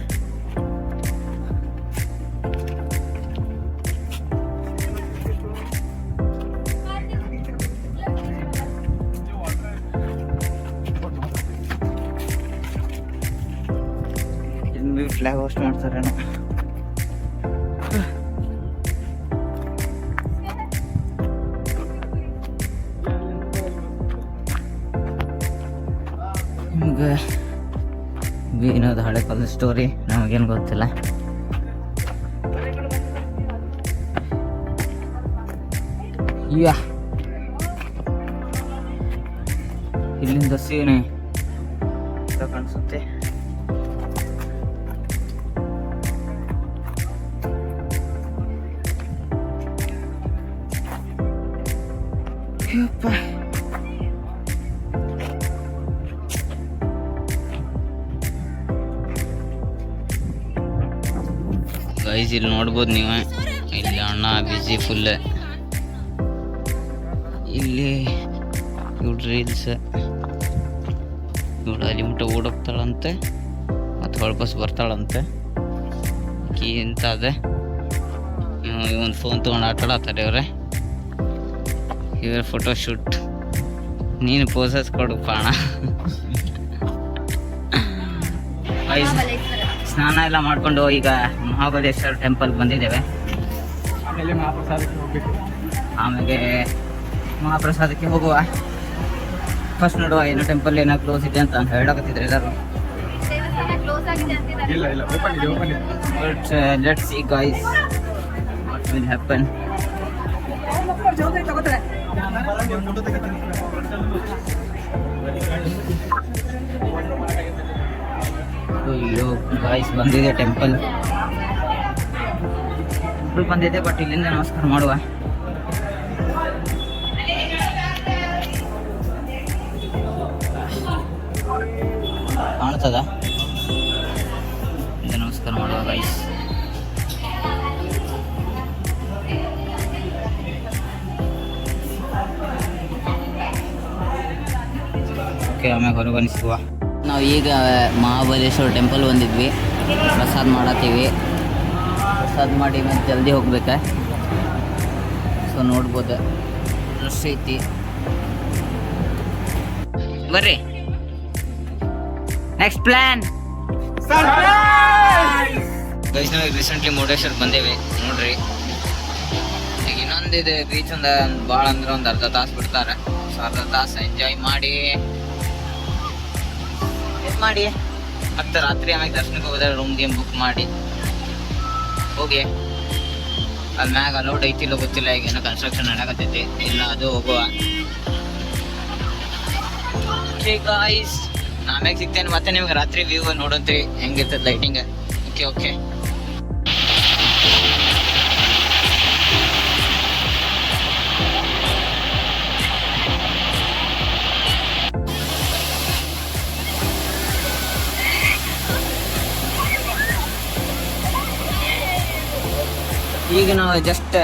ಫ್ಲಾಗ್ ಹೋಸ್ಟ್ ಮಾಡ್ತಾರೇನೋ. ನಿಮ್ಗೆ ಏನದು ಹಳೆ ಕಾಲದ ಸ್ಟೋರಿ ನಮಗೇನು ಗೊತ್ತಿಲ್ಲ. ಇಲ್ಲಿಂದ ಸೀನೆ ಕಾಣಿಸುತ್ತೆ. ಗೈಸ್ ಇಲ್ಲಿ ನೋಡ್ಬೋದು ನೀವು, ಇಲ್ಲಿ ಅಣ್ಣ ಬಿಜಿ ಫುಲ್. ಇಲ್ಲಿ ಇವ್ರು ರೀಲ್ಸ್ ಇವಳು ಅಲ್ಲಿ ಮುಟ್ಟ ಓಡೋಗ್ತಾಳಂತೆ, ಮತ್ತು ವಾಪಸ್ ಬರ್ತಾಳಂತೆ. ಕೀ ಅಂತ ಅದೇ ಒಂದು ಫೋನ್ ತೊಗೊಂಡು ಆಟಾಡತ್ತಾರೆ ಇವ್ರೆ. ಇವ್ರ ಫೋಟೋ ಶೂಟ್. ನೀನು ಪೋಸಸ್ ಕೊಡು ಪಾಣ. ಸ್ನಾನ ಎಲ್ಲ ಮಾಡಿಕೊಂಡು ಈಗ ಮಹಾಬಲೇಶ್ವರ ಟೆಂಪಲ್ ಬಂದಿದ್ದೇವೆ. ಆಮೇಲೆ ಮಹಾಪ್ರಸಾದಕ್ಕೆ ಹೋಗುವ. ಫಸ್ಟ್ ನೋಡುವ ಏನು ಟೆಂಪಲ್ ಏನೋ ಕ್ಲೋಸ್ ಇದೆ ಅಂತ ಹೇಳಕತ್ತಿದ್ರು ಎಲ್ಲರೂ. But let's see guys what will happen. ಅಯ್ಯೋ ಗಾಯ್ಸ್, ಬಂದಿದೆ ಟೆಂಪಲ್ ಬಂದಿದೆ. ಬಟ್ ಇಲ್ಲಿಂದ ನಮಸ್ಕಾರ ಮಾಡುವ. ಕಾಣ್ತದ? ನಮಸ್ಕಾರ ಮಾಡುವ ಗೈಸ್. ಓಕೆ, ಆಮೇಲೆ ಹೊರಗೆ ಅನಿಸುವ. ನಾವು ಈಗ ಮಹಾಬಲೇಶ್ವರ ಟೆಂಪಲ್ ಬಂದಿದ್ವಿ, ಪ್ರಸಾದ ಮಾಡತ್ತೀವಿ. ಪ್ರಸಾದ ಮಾಡಿ ಮತ್ತೆ ಜಲ್ದಿ ಹೋಗ್ಬೇಕ. ಸೊ ನೋಡ್ಬೋದು ರಶ್ ಐತಿ. ಬರ್ರಿ, ನೆಕ್ಸ್ಟ್ ಪ್ಲಾನ್. ಗೈಸ್, ನಾವು ರೀಸೆಂಟ್ಲಿ ಮುರುಡೇಶ್ವರ ಬಂದೇವಿ ನೋಡ್ರಿ. ಈಗ ಇನ್ನೊಂದಿದೆ ಬೀಚ್, ಭಾಳ ಅಂದ್ರೆ ಒಂದು ಅರ್ಧ ತಾಸು ಬಿಡ್ತಾರೆ. ಸೊ ಅರ್ಧ ತಾಸು ಎಂಜಾಯ್ ಮಾಡಿ ಮತ್ತೆ ರಾತ್ರಿ ಆಮೇಲೆ ದರ್ಶನಕ್ಕೆ ಹೋದ್ರೆ ರೂಮ್ ಗೇಮ್ ಬುಕ್ ಮಾಡಿ ಹೋಗಿ ಅಲ್ಲಿ ಮ್ಯಾಗ ಅಲೌಡ್ ಐತಿಲ್ಲ ಗೊತ್ತಿಲ್ಲ, ಈಗ ಏನೋ ಕನ್ಸ್ಟ್ರಕ್ಷನ್ ನಡೆಯಕತ್ತೈತಿ, ಇಲ್ಲ ಅದು ಹೋಗುವ. ಓಕೆ ಗಾಯ್ಸ್, ಆಮ್ಯಾಗ ಸಿಗ್ತೇನೆ ಮತ್ತೆ ನಿಮ್ಗೆ ರಾತ್ರಿ ವ್ಯೂ ನೋಡಂತ್ರಿ ಹೆಂಗಿರ್ತದೆ ಲೈಟಿಂಗ್. Okay okay. ಈಗ ನಾವು ಜಸ್ಟ್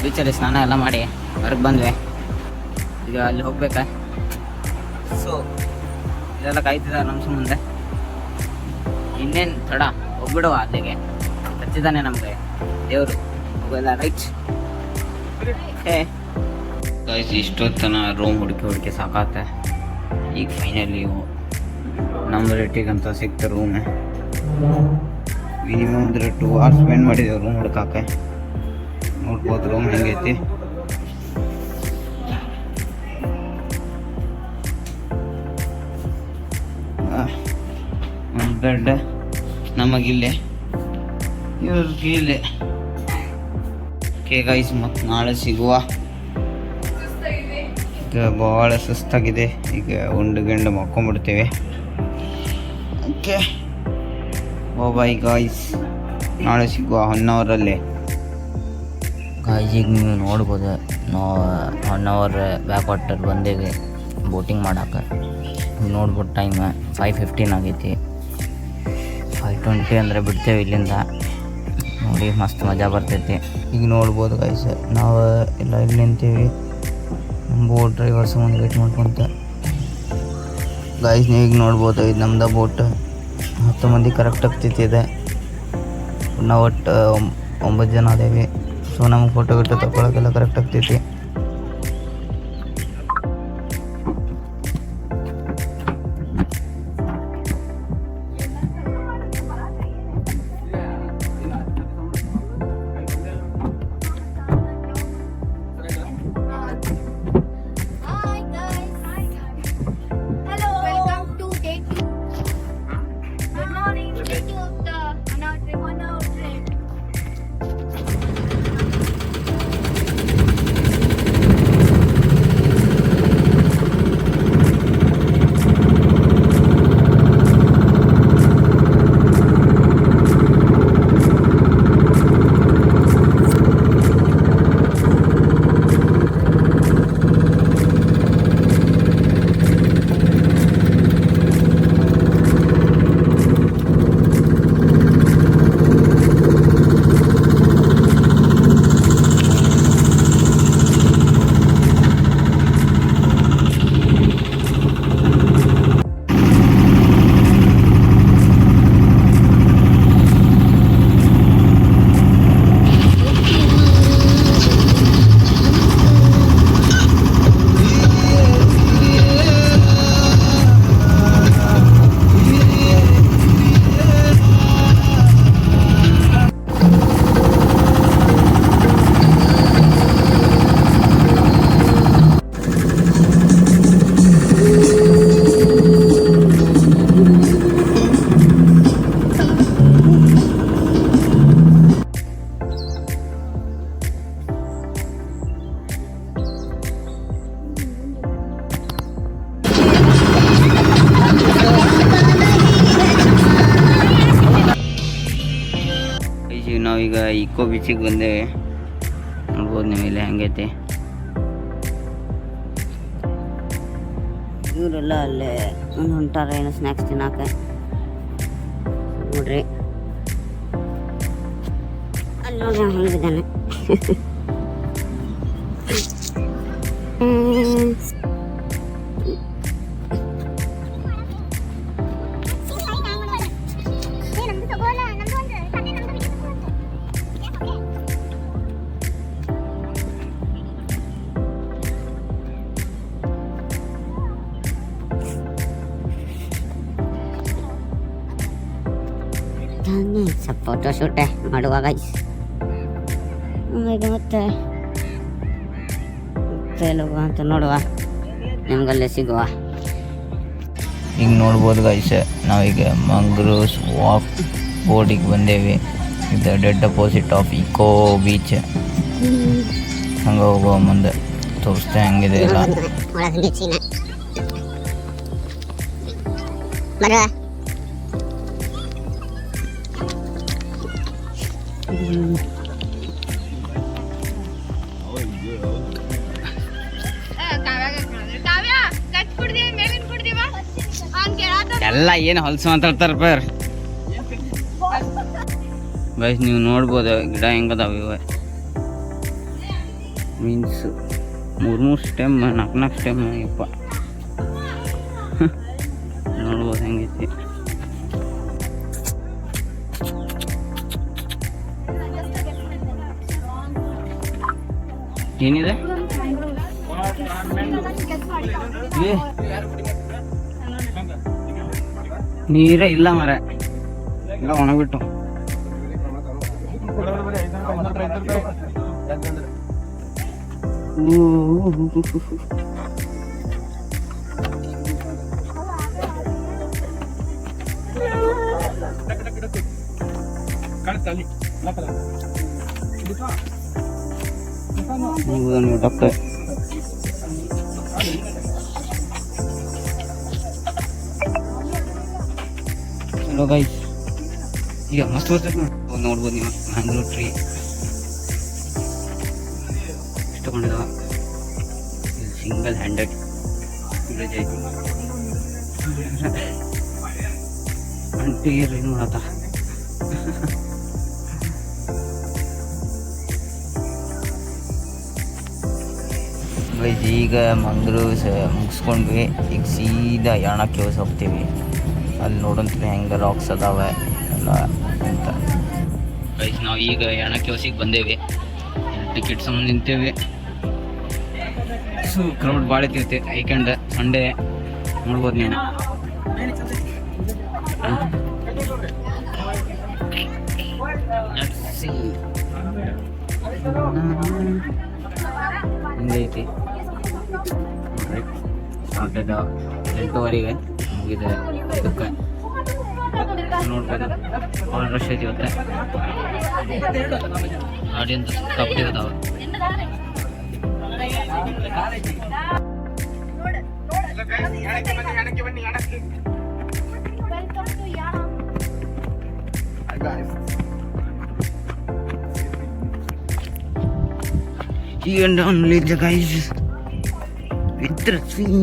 ಬೀಚಲ್ಲಿ ಸ್ನಾನ ಎಲ್ಲ ಮಾಡಿ ಹೊರಗೆ ಬಂದ್ವಿ. ಈಗ ಅಲ್ಲಿ ಹೋಗ್ಬೇಕಾ, ಸೊ ಇದೆಲ್ಲ ಕಾಯ್ತಿದ ನಮ್ಮ ಮುಂದೆ. ಇನ್ನೇನು ತಡ, ಹೋಗ್ಬಿಡುವ ಅಲ್ಲಿಗೆ. ಹಚ್ಚಿದ್ದಾನೆ ನಮಗೆ ದೇವರು, ಹೋಗೋಲ್ಲ ರೈಟ್. ಇಷ್ಟೊತ್ತನ ರೂಮ್ ಹುಡುಕಿ ಸಾಕಾತೆ. ಈಗ ಫೈನಲಿ ನಮ್ಮ ರೇಟಿಗಂತ ಸಿಕ್ತ ರೂಮ್. ಮಿನಿಮಮ್ 2 hours ಸ್ಪೆಂಡ್ ಮಾಡಿದ್ದೇವೆ ರೂಮ್ ಹುಡ್ಕಾಕೆ. ನೋಡ್ಬೋದು ರೂಮ್ ಹೆಂಗೈತಿ. ಒಂದು ಬೆಡ್ ನಮಗಿಲ್ಲೇ, ಇವ್ರಿಗೆ ಇಲ್ಲೇ. ಓಕೆ ಗೈಸ್, ಮತ್ತು ನಾಳೆ ಸಿಗುವ. ಈಗ ಭಾಳ ಸುಸ್ತಾಗಿದೆ, ಈಗ ಉಂಡು ಮಕ್ಕೊಂಡ್ಬಿಡ್ತೇವೆ. ಓಕೆ ಬಾಯ್ ಗಾಯ್ಸ್, ನಾಳೆ ಸಿಗುವ 1 hour. ಗಾಯ್ಸ್ ಈಗ ನೀವು ನೋಡ್ಬೋದು, ನಾವು 1 hour ಬ್ಯಾಕ್ ವಾಟರ್ ಬಂದೇವಿ ಬೋಟಿಂಗ್ ಮಾಡೋಕೆ. ನೋಡ್ಬೋದು ಟೈಮ್ 5:15 ಆಗೈತಿ. 5:20 ಅಂದರೆ ಬಿಡ್ತೇವೆ ಇಲ್ಲಿಂದ. ನೋಡಿ ಮಸ್ತ್ ಮಜಾ ಬರ್ತೈತಿ. ಈಗ ನೋಡ್ಬೋದು ಗಾಯ್ಸ್, ನಾವು ಎಲ್ಲ ಇಲ್ಲಿ ನಿಂತೀವಿ, ಬೋಟ್ ಡ್ರೈವರ್ಸ್ ಮುಂದೆ ವೇಟ್ ಮಾಡ್ಕೊಂತ. ಗಾಯ್ಸ್ ನೀವು ಈಗ ನೋಡ್ಬೋದು, ಇದು ನಮ್ದು ಬೋಟ್. 10 ಮಂದಿ ಕರೆಕ್ಟ್ ಆಗ್ತೈತಿ ಇದೆ. ನಾವು ಒಟ್ಟು 9 ಜನ ಅದೇವಿ. ಸೊ ನಮಗೆ ಫೋಟೋ ಗಿಟೋ ತಗೊಳಕ್ಕೆಲ್ಲ ಕರೆಕ್ಟ್ ಆಗ್ತೈತಿ. ನಾವೀಗ ಇಕೋ ಬೀಚಿಗೆ ಬಂದೇವೆ. ನೋಡ್ಬೋದು ನೀವು ಇಲ್ಲಿ ಹೆಂಗೈತೆ. ಇವರೆಲ್ಲ ಅಲ್ಲೇ ಹೊಂಟಾರ ಏನೋ ಸ್ನ್ಯಾಕ್ಸ್ ತಿನ್ನಕ್ಕೆ. ನೋಡ್ರಿ ಅಲ್ಲಿ ನೋಡ್ರಿ ಹೆಂಗಿದ್ದಾನೆ. ಸ್ವಲ್ಪ ಫೋಟೋ ಶೂಟೇ ಮಾಡುವ ಗೈಸ್. ಮತ್ತೆ ಹೋಗುವ ಅಂತ ನೋಡುವ, ನಿಮ್ಗಲ್ಲೇ ಸಿಗುವ. ಈಗ ನೋಡ್ಬೋದು ಗೈಸ್, ನಾವೀಗ ಮಂಗ್ರೂವ್ಸ್ ವಾಕ್ ಬೋಟಿಗೆ ಬಂದೇವಿ. ಇದು dead opposite of eco beach. ಹಂಗೆ ಹೋಗುವ ಮುಂದೆ ತೋರಿಸ್ತೆ ಹೆಂಗಿದೆ ಎಲ್ಲ. ಕಾವ್ಯ ಕಟ್ ಕುಡ್ದೀವಿ ಮೇಲಿನ ಕುಡ್ದೀವ ಅವ್ನ್ ಕೇಳಾತ ಎಲ್ಲ ಏನು ಹೊಲಸು ಮಾತಾಡ್ತಾರೆ ಪರ್ ಗೈಸ್. ನೀವು ನೋಡ್ಬೋದು ಗಿಡ ಹೆಂಗದಾವ ಇವೆ. ಮೀನ್ಸ್ 3 ಸ್ಟೆಮ್ 4 ಸ್ಟೆಮ್ ಇಪ್ಪ ನೋಡ್ಬೋದು ಹೆಂಗೈತಿ. ಏನಿದೆ ನೀರೇ ಇಲ್ಲ ಮರ ಎಲ್ಲ ಒಣಗ್ಬಿಟ್ಟು. ಡಾಕ್ಟರ್ ಹಲೋ ಗೈಸ್, ಈಗ ಮಸ್ತ್ ಬರ್ತೈತೆ ನೋಡ್ಬೋದು ನೀವು. ಮ್ಯಾಂಗ್ಳೂರ್ ಟ್ರೀ ಎಷ್ಟು ತಗೊಂಡಿದ್ದಾವ. ಸಿಂಗಲ್ ಹ್ಯಾಂಡೆಡ್ ಬ್ರಿಡ್ಜ್ ಐತಿ. ಅಂಟಿ ಏನು ಮಾಡತ್ತ ಗೈಸ್. ಈಗ ಮಂಗ್ಳೂರು ಮುಗಿಸ್ಕೊಂಡ್ವಿ. ಈಗ ಸೀದಾ ಯಾಣ ಕೇವ್ಸ್ ಹೋಗ್ತೀವಿ. ಅಲ್ಲಿ ನೋಡಂತೀವಿ ಹೆಂಗೆ ರಾಕ್ಸ್ ಅದಾವೆ ಎಲ್ಲ ಅಂತ. ಗೈಸ್ ನಾವು ಈಗ ಯಾಣ ಕೇವ್ಸಿಗೆ ಬಂದೇವಿ. ಟಿಕೆಟ್ ಸಂಬಂಧ ನಿಂತೇವಿ. ಸೊ ಕ್ರೌಡ್ ಭಾಳ ಇರ್ತೈತಿ. ವೀಕೆಂಡ್ ಸಂಡೇ ನೋಡ್ಬೋದು ನೀವು. ಹಿಂಗೈತಿ 8:30 ಮುಗಿದೆ. ಇದಕ್ಕೆ ನೋಡ್ಬೋದು ಭಾಳ ರಶ್ ಐತಿ ಇವತ್ತೆ. ಗಾಡಿ ಅಂತ ಸಿಕ್ಕಾಪಟ್ಟೆ ಅದಾವ. And only the guys with the swing.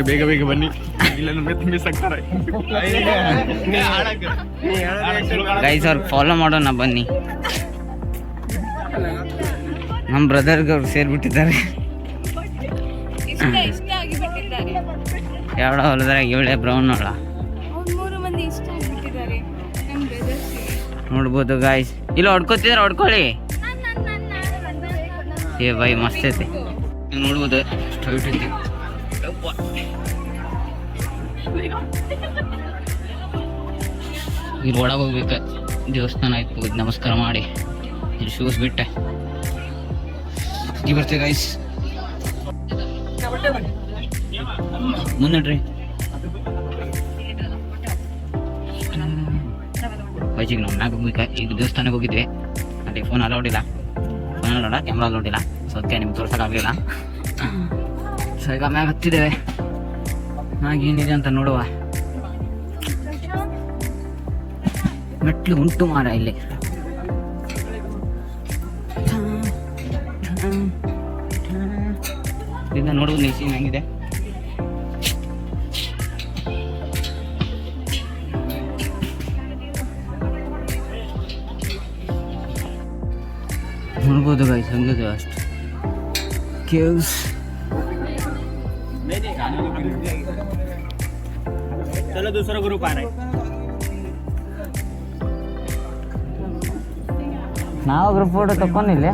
ಬೇಗ ಬೇಗ ಬನ್ನಿ, ಮಿಸ್ ಆಗ್ತಾರೆ ಗೈಸ್. ಅವ್ರು ಫಾಲೋ ಮಾಡೋಣ ಬನ್ನಿ. ನಮ್ಮ ಬ್ರದರ್ಗೆ ಅವ್ರು ಸೇರ್ಬಿಟ್ಟಿದ್ದಾರೆ. ಇಷ್ಟ ಆಗಿಬಿಟ್ಟಿದ್ದಾರೆ. ಯಾವ ಹೊಲದ್ರಾಗ ಇವಳೆ ಬ್ರೌನ್ ಅವಳ ಮೂರು ಮಂದಿ ಇಷ್ಟ ಆಗಿಬಿಟ್ಟಿದ್ದಾರೆ ನಮ್ಮ ಬ್ರದರ್ಸ್ಗೆ. ನೋಡ್ಬೋದು ಗಾಯ್ಸ್. ಇಲ್ಲ ಹೊಡ್ಕೋತಿದ್ರೆ ಹೊಡ್ಕೊಳ್ಳಿ. ಏ ಬೈ ಮಸ್ತ್ ಐತಿ. ನೀವು ನೋಡ್ಬೋದು ಸ್ಟ್ರೈಟ್ ಐತಿ. ಇಲ್ಲಿ ಒಳಗೆ ಹೋಗ್ಬೇಕು. ದೇವಸ್ಥಾನ ಆಯ್ತು. ನಮಸ್ಕಾರ ಮಾಡಿ ಇಲ್ಲಿ ಶೂಸ್ ಬಿಟ್ಟೆ ಈ ಬರ್ತೀವಿ ಗೈಸ್. ಮುಂದಡ್ರಿ ಬೈಜಿಗೆ ನಾವು ಮ್ಯಾಗ ಹೋಗ್ಬೇಕು. ಈಗ ದೇವಸ್ಥಾನಕ್ಕೆ ಹೋಗಿದ್ವಿ. ಅಲ್ಲಿ ಫೋನ್ ಅಲೌಡಿಲ್ಲ, ಕ್ಯಾಮ್ರಾ ಅಲೌಡಿಲ್ಲ. ಸೊ ಅದಕ್ಕೆ ನಿಮ್ಗೆ ತೋರ್ಸೋಕ್ಕಾಗಲಿಲ್ಲ. ಸೊ ಈಗ ಮ್ಯಾಗ ಹತ್ತಿದ್ದೇವೆ. ಮ್ಯಾಗ ಏನಿದೆ ಅಂತ ನೋಡುವ. ಮೆಟ್ಲು ಉಂಟು ಮಾರ ಇಲ್ಲಿ. ಇದನ್ನ ನೋಡುವುದು ನೀವು ಸೀನ್ ಹೆಂಗಿದೆ. ನೋಡ್ಬೋದು ಗೈಸ್ ಹಂಗಿದೆ ಅಷ್ಟು ಕೇವ್ಸ್. चलो दूसरा ग्रुप आ रहा है. ನಾವು ಗ್ರೂಪ್ ಫೋಟೋ ತಕೊಂಡಿಲ್ಲ.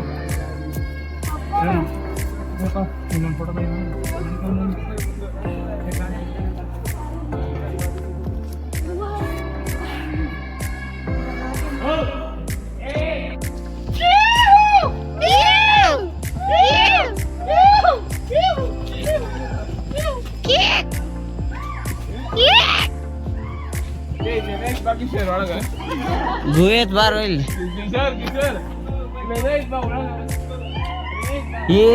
ಗುಹೆತ್ ಬಾರೋ ಇಲ್ಲಿ ಏ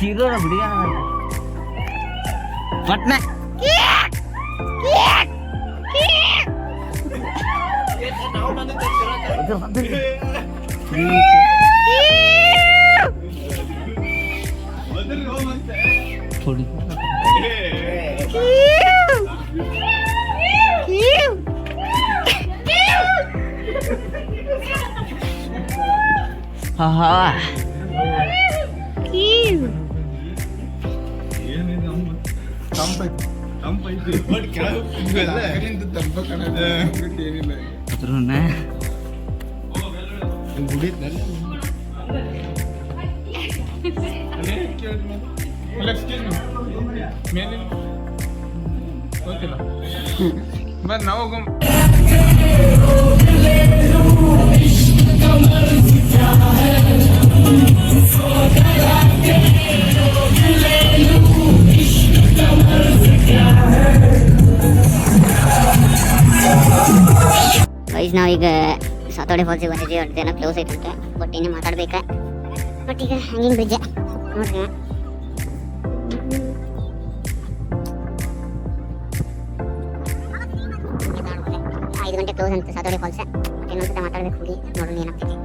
ಚಿರೋರ ಬಿಡಿ ಪಟ್ನ थोड़ी हाँ ಗೈಸ್ ನಾವೀಗ ಸಾತೋಡೆ ಫಾಲ್ಸಿಗೆ ಬಂದಿದ್ದೀವಿ. ಅದೇನೋ ಕ್ಲೋಸ್ ಐತಂತೆ, ಬಟ್ ಇನ್ನೂ ಮಾತಾಡ್ಬೇಕು. ಬಟ್ ಈಗ ಹ್ಯಾಂಗಿಂಗ್ ಬ್ರಿಡ್ಜ್ ನೋಡ್ರಿ. 5 ಗಂಟೆ ಕ್ಲೋಸ್ ಅಂತ ಸಾತೋಡೆ ಫಾಲ್ಸ್. ಇನ್ನೊಂದ್ಸತ ಮಾತಾಡ್ಬೇಕು, ಹೋಗಿ ನೋಡೋಣ ಏನಾಗ್ತೈತಿ.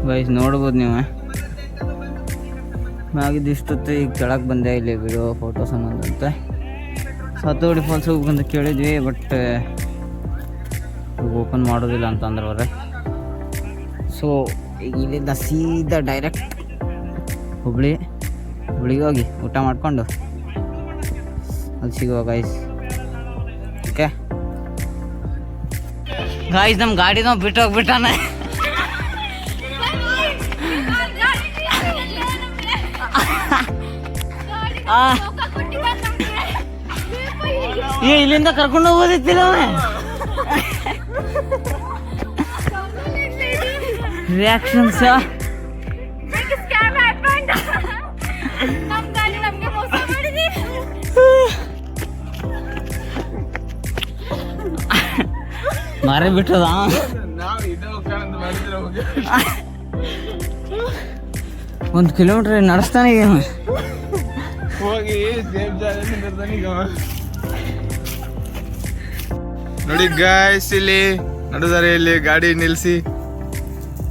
ಗೈಸ್ ನೋಡ್ಬೋದು ನೀವು ಮ್ಯಾಗಿದ್ದು ಇಷ್ಟೊತ್ತು ಈಗ ಕೆಳಗೆ ಬಂದೆ ಇಲ್ಲಿ ವಿಡಿಯೋ ಫೋಟೋಸ್ ಅನ್ನೋದಂತೆ. ಸಾತೋಡಿ ಫಾಲ್ಸ್ ಹೋಗ್ಬೇಕಂತ ಕೇಳಿದ್ವಿ, ಬಟ್ ಓಪನ್ ಮಾಡೋದಿಲ್ಲ ಅಂತಂದ್ರೆ ಅವ್ರೆ. ಸೊ ಈಗ ಇಲ್ಲಿಂದ ಸೀದಾ ಡೈರೆಕ್ಟ್ ಹುಬ್ಳಿಗೆ ಹೋಗಿ ಊಟ ಮಾಡ್ಕೊಂಡು ಅಲ್ಲಿ ಸಿಗುವ ಗೈಸ್. ಓಕೆ ಗೈಸ್, ನಮ್ಮ ಗಾಡಿನೂ ಬಿಟ್ಟೋಗ್ಬಿಟ್ಟಾನೆ. ಇಲ್ಲಿಂದ ಕರ್ಕೊಂಡು ಹೋಗೋದಿತ್ತಿಲ್ಲ ರಿಯಾಕ್ಷನ್ಸ್. ಮಾರೇ ಬಿಟ್ಟದ 1 ಕಿಲೋಮೀಟರ್ ನಡೆಸ್ತಾನೆ ಹೋಗಿ ನೋಡಿ ಗಾಯ್ಸ್, ಇಲ್ಲಿ ನಡೆದಾರೆ. ಇಲ್ಲಿ ಗಾಡಿ ನಿಲ್ಸಿ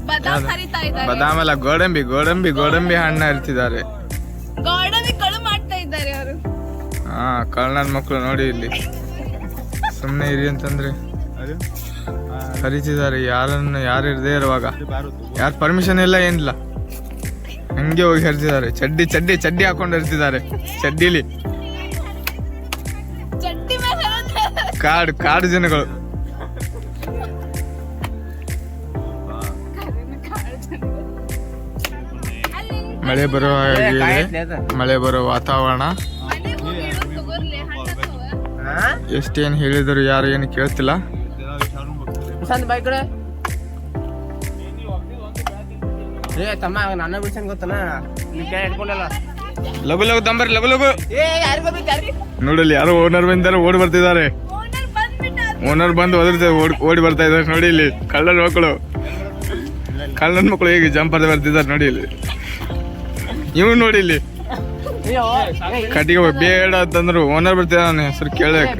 ಬಾದಾಮ್ ಹರಿತಾ ಇದ್ದಾರೆ. ಬದಾಮ್ ಅಲ್ಲ, ಗೋಡಂಬಿ ಹಣ್ಣ ಇರ್ತಿದ್ದಾರೆ. ಗೋಡಂಬಿ ಕಳು ಮಾಡ್ತಾ ಇದ್ದಾರೆ ಅವರು. ಹಾ, ಕಳ್ಳನ ಮಕ್ಕಳು ನೋಡಿ ಇಲ್ಲಿ ಸುಮ್ಮನೆ ಇರಿ ಅಂತಂದ್ರೆ ಕರೀತಿದ್ದಾರೆ. ಯಾರು ಇರದೇ ಇರುವಾಗ, ಯಾರು ಪರ್ಮಿಷನ್ ಇಲ್ಲ ಏನಿಲ್ಲ, ಹಂಗೆ ಹೋಗಿ ಹರಿತಿದ್ದಾರೆ. ಚಡ್ಡಿ ಹಾಕೊಂಡು ಹರಿತಿದ್ದಾರೆ. ಚಡ್ಡಿಲಿ ಚಟ್ಟಿ ಮೇಲೆ ಕಾಡು ಜನಗಳು. ಮಳೆ ಬರೋ ವಾತಾವರಣ. ಎಷ್ಟೇನು ಹೇಳಿದ್ರು ಯಾರು ಏನು ಕೇಳ್ತಿಲ್ಲ. ಲಗು ತಂಬರ್ರಿ, ಲಗು ನೋಡಲ್ಲಿ ಯಾರು ಓನರ್ ಬಂದಿದ್ದಾರೆ, ಓಡಿ ಬರ್ತಿದ್ದಾರೆ. ಓನರ್ ಬಂದು ಓಡಿ ಬರ್ತಾ ಇದ್ದಾರೆ ನೋಡಿ. ಇಲ್ಲಿ ಕಳ್ಳನ ಮಕ್ಕಳು ಹೇಗೆ ಜಂಪರ್ ಬರ್ತಿದ್ದಾರೆ ನೋಡಿ. ಇಲ್ಲಿ ಇವ್ ನೋಡಿ, ಇಲ್ಲಿ ಕಟ್ಟಿಗೆ ಬೇಡ ಅಂತಂದ್ರು ಓನರ್ ಬರ್ತಿದ್ದಾರೆ. ನನ್ನ ಹೆಸರು ಕೇಳಕ್